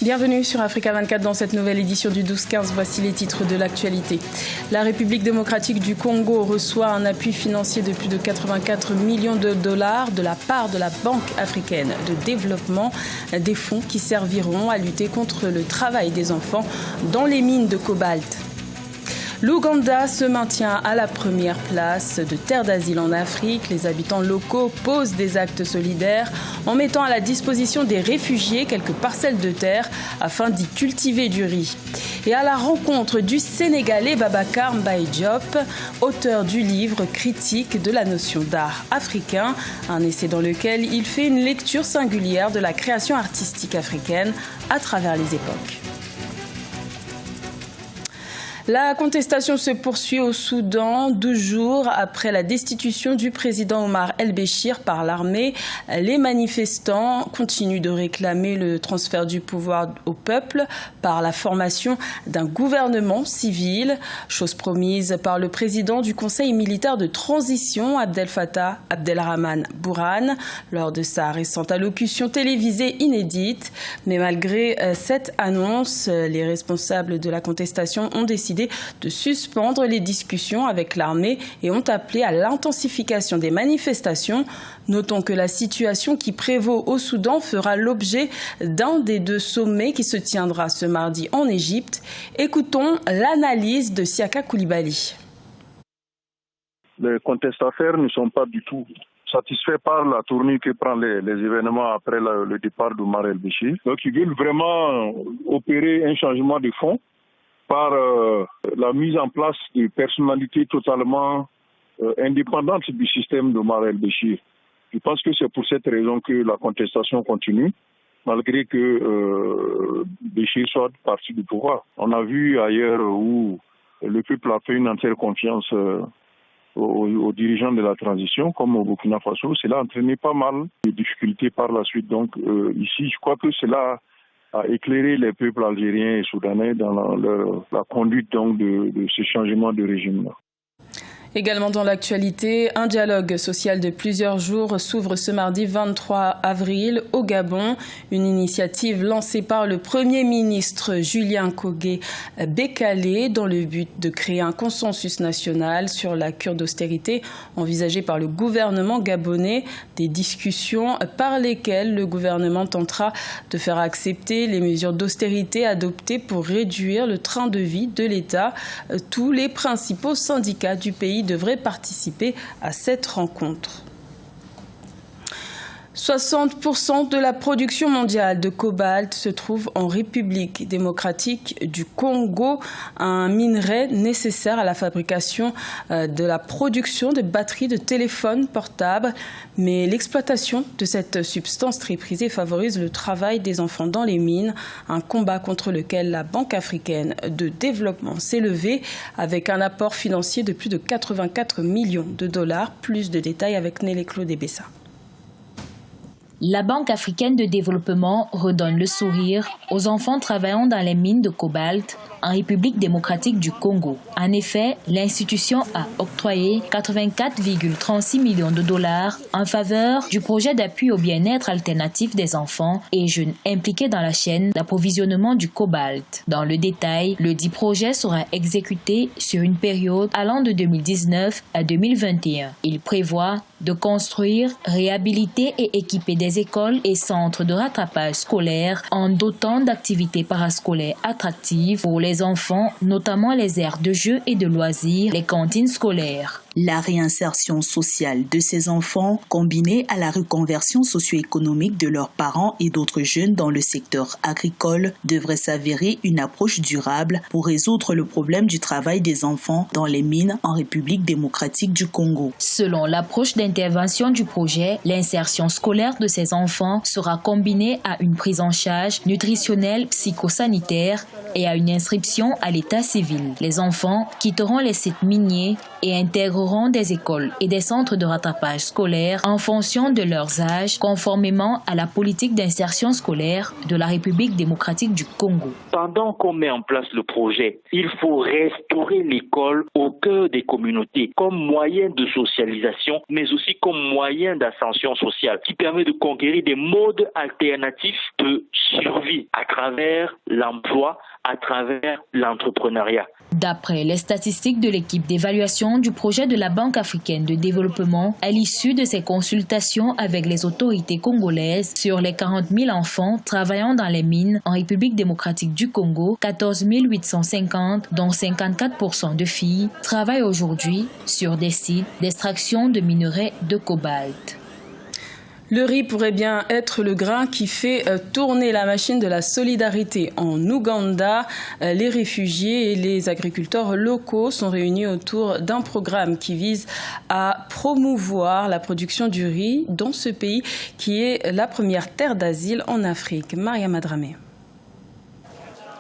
Bienvenue sur Africa 24 dans cette nouvelle édition du 12-15. Voici les titres de l'actualité. La République démocratique du Congo reçoit un appui financier de plus de 84 millions de dollars de la part de la Banque africaine de développement, des fonds qui serviront à lutter contre le travail des enfants dans les mines de cobalt. L'Ouganda se maintient à la première place de terre d'asile en Afrique. Les habitants locaux posent des actes solidaires en mettant à la disposition des réfugiés quelques parcelles de terre afin d'y cultiver du riz. Et à la rencontre du Sénégalais Babacar Mbaye Diop, auteur du livre critique de la notion d'art africain, un essai dans lequel il fait une lecture singulière de la création artistique africaine à travers les époques. La contestation se poursuit au Soudan, 12 jours après la destitution du président Omar el-Béchir par l'armée. Les manifestants continuent de réclamer le transfert du pouvoir au peuple par la formation d'un gouvernement civil, chose promise par le président du Conseil militaire de transition, Abdel Fattah Abdelrahman Bourhan, lors de sa récente allocution télévisée inédite. Mais malgré cette annonce, les responsables de la contestation ont décidé de suspendre les discussions avec l'armée et ont appelé à l'intensification des manifestations. Notons que la situation qui prévaut au Soudan fera l'objet d'un des deux sommets qui se tiendra ce mardi en Égypte. Écoutons l'analyse de Siaka Koulibaly. Les contestataires ne sont pas du tout satisfaits par la tournure que prennent les événements après le départ d'Omar el-Béchir. Donc ils veulent vraiment opérer un changement de fond par la mise en place de personnalités totalement indépendantes du système d'Omar el-Béchir. Je pense que c'est pour cette raison que la contestation continue, malgré que Béchir soit parti du pouvoir. On a vu ailleurs où le peuple a fait une entière confiance aux dirigeants de la transition, comme au Burkina Faso. Cela a entraîné pas mal de difficultés par la suite. Donc ici, je crois que cela à éclairer les peuples algériens et soudanais dans la conduite donc de ce changement de régime-là. Également dans l'actualité, un dialogue social de plusieurs jours s'ouvre ce mardi 23 avril au Gabon. Une initiative lancée par le Premier ministre Julien Kogé Békalé dans le but de créer un consensus national sur la cure d'austérité envisagée par le gouvernement gabonais. Des discussions par lesquelles le gouvernement tentera de faire accepter les mesures d'austérité adoptées pour réduire le train de vie de l'État. Tous les principaux syndicats du pays devraient participer à cette rencontre. 60% de la production mondiale de cobalt se trouve en République démocratique du Congo, un minerai nécessaire à la fabrication de la production de batteries de téléphones portables. Mais l'exploitation de cette substance très prisée favorise le travail des enfants dans les mines, un combat contre lequel la Banque africaine de développement s'est levée avec un apport financier de plus de 84 millions de dollars. Plus de détails avec Nelly Claude Bessa. La Banque africaine de développement redonne le sourire aux enfants travaillant dans les mines de cobalt en République démocratique du Congo. En effet, l'institution a octroyé 84,36 millions de dollars en faveur du projet d'appui au bien-être alternatif des enfants et jeunes impliqués dans la chaîne d'approvisionnement du cobalt. Dans le détail, le dit projet sera exécuté sur une période allant de 2019 à 2021. Il prévoit de construire, réhabiliter et équiper des écoles et centres de rattrapage scolaire en dotant d'activités parascolaires attractives pour les enfants, notamment les aires de jeux et de loisirs, les cantines scolaires. La réinsertion sociale de ces enfants, combinée à la reconversion socio-économique de leurs parents et d'autres jeunes dans le secteur agricole, devrait s'avérer une approche durable pour résoudre le problème du travail des enfants dans les mines en République démocratique du Congo. Selon l'approche d'intervention du projet, l'insertion scolaire de ces enfants sera combinée à une prise en charge nutritionnelle, psychosanitaire et à une inscription à l'état civil. Les enfants quitteront les sites miniers et intégreront créeront des écoles et des centres de rattrapage scolaire en fonction de leurs âges, conformément à la politique d'insertion scolaire de la République démocratique du Congo. Pendant qu'on met en place le projet, il faut restaurer l'école au cœur des communautés comme moyen de socialisation, mais aussi comme moyen d'ascension sociale qui permet de conquérir des modes alternatifs de survie à travers l'emploi, à travers l'entrepreneuriat. D'après les statistiques de l'équipe d'évaluation du projet de la Banque africaine de développement, à l'issue de ces consultations avec les autorités congolaises, sur les 40 000 enfants travaillant dans les mines en République démocratique du Congo, 14 850, dont 54% de filles, travaillent aujourd'hui sur des sites d'extraction de minerais de cobalt. Le riz pourrait bien être le grain qui fait tourner la machine de la solidarité. En Ouganda, les réfugiés et les agriculteurs locaux sont réunis autour d'un programme qui vise à promouvoir la production du riz dans ce pays qui est la première terre d'asile en Afrique. Maria Madramé.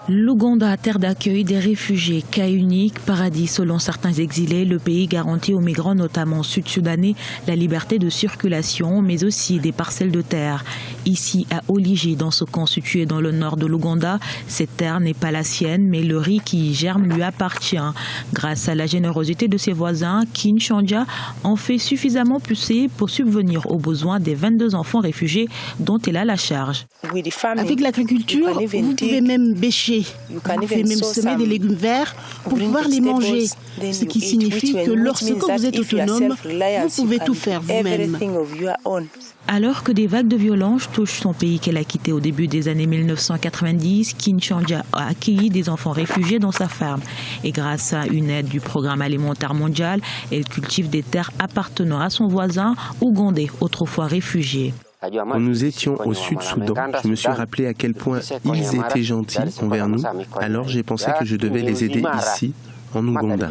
L'Ouganda, terre d'accueil des réfugiés, cas unique, paradis selon certains exilés, le pays garantit aux migrants, notamment sud-soudanais, la liberté de circulation, mais aussi des parcelles de terre. Ici, à Oligi, dans ce camp situé dans le nord de l'Ouganda, cette terre n'est pas la sienne, mais le riz qui y germe lui appartient. Grâce à la générosité de ses voisins, Kinshanja en fait suffisamment pousser pour subvenir aux besoins des 22 enfants réfugiés dont elle a la charge. Avec l'agriculture, vous pouvez même bêcher. Vous pouvez même semer des légumes verts pour pouvoir les manger, ce qui signifie que lorsque vous êtes autonome, vous pouvez tout faire vous-même. Alors que des vagues de violence touchent son pays qu'elle a quitté au début des années 1990, Kinshanja a accueilli des enfants réfugiés dans sa ferme. Et grâce à une aide du Programme alimentaire mondial, elle cultive des terres appartenant à son voisin ougandais, autrefois réfugié. Quand nous étions au Sud-Soudan, je me suis rappelé à quel point ils étaient gentils envers nous, alors j'ai pensé que je devais les aider ici, en Ouganda.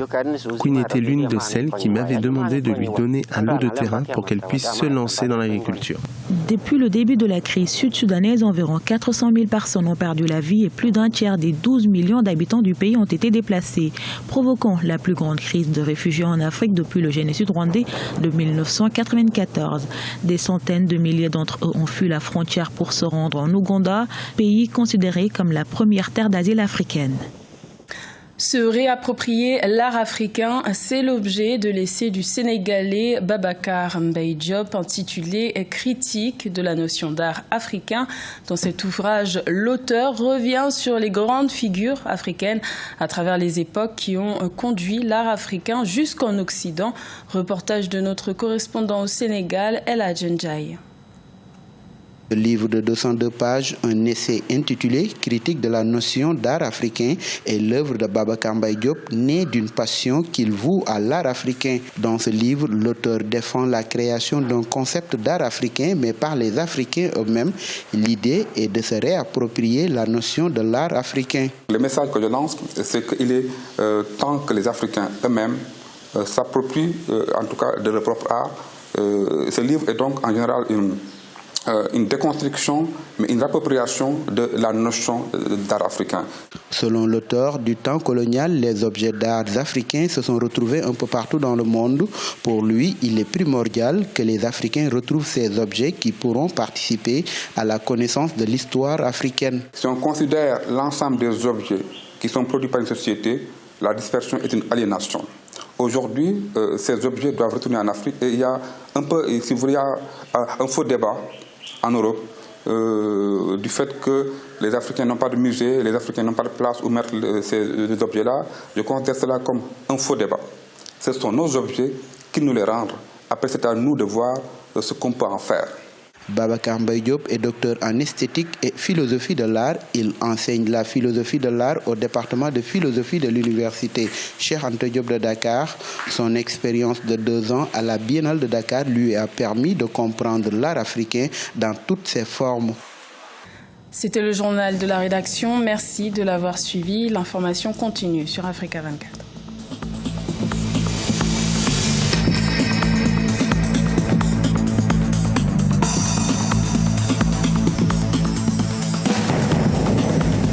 Queen était l'une de celles qui m'avait demandé de lui donner un lot de terrain pour qu'elle puisse se lancer dans l'agriculture. Depuis le début de la crise sud-soudanaise, environ 400 000 personnes ont perdu la vie et plus d'un tiers des 12 millions d'habitants du pays ont été déplacés, provoquant la plus grande crise de réfugiés en Afrique depuis le génocide rwandais de 1994. Des centaines de milliers d'entre eux ont fui la frontière pour se rendre en Ouganda, pays considéré comme la première terre d'asile africaine. Se réapproprier l'art africain, c'est l'objet de l'essai du Sénégalais Babacar Mbaye Diop intitulé « Critique de la notion d'art africain ». Dans cet ouvrage, l'auteur revient sur les grandes figures africaines à travers les époques qui ont conduit l'art africain jusqu'en Occident. Reportage de notre correspondant au Sénégal, El Hadj Ndiaye. Le livre de 202 pages, un essai intitulé « Critique de la notion d'art africain » est l'œuvre de Babacar Mbaye Diop, née d'une passion qu'il voue à l'art africain. Dans ce livre, l'auteur défend la création d'un concept d'art africain, mais par les Africains eux-mêmes. L'idée est de se réapproprier la notion de l'art africain. Le message que je lance, c'est qu'il est temps que les Africains eux-mêmes s'approprient, en tout cas, de leur propre art. Ce livre est donc en général une déconstruction, mais une appropriation de la notion d'art africain. Selon l'auteur, du temps colonial, les objets d'art africains se sont retrouvés un peu partout dans le monde. Pour lui, il est primordial que les Africains retrouvent ces objets qui pourront participer à la connaissance de l'histoire africaine. Si on considère l'ensemble des objets qui sont produits par une société, la dispersion est une aliénation. Aujourd'hui, ces objets doivent retourner en Afrique et il y a un peu, si vous voulez, un faux débat en Europe du fait que les Africains n'ont pas de musée, les Africains n'ont pas de place où mettre ces objets-là. Je considère cela comme un faux débat. Ce sont nos objets qui nous les rendent. Après, c'est à nous de voir ce qu'on peut en faire. Babacar Mbaye Diop est docteur en esthétique et philosophie de l'art. Il enseigne la philosophie de l'art au département de philosophie de l'université Cheikh Anta Diop de Dakar. Son expérience de 2 ans à la Biennale de Dakar lui a permis de comprendre l'art africain dans toutes ses formes. C'était le journal de la rédaction. Merci de l'avoir suivi. L'information continue sur Africa 24.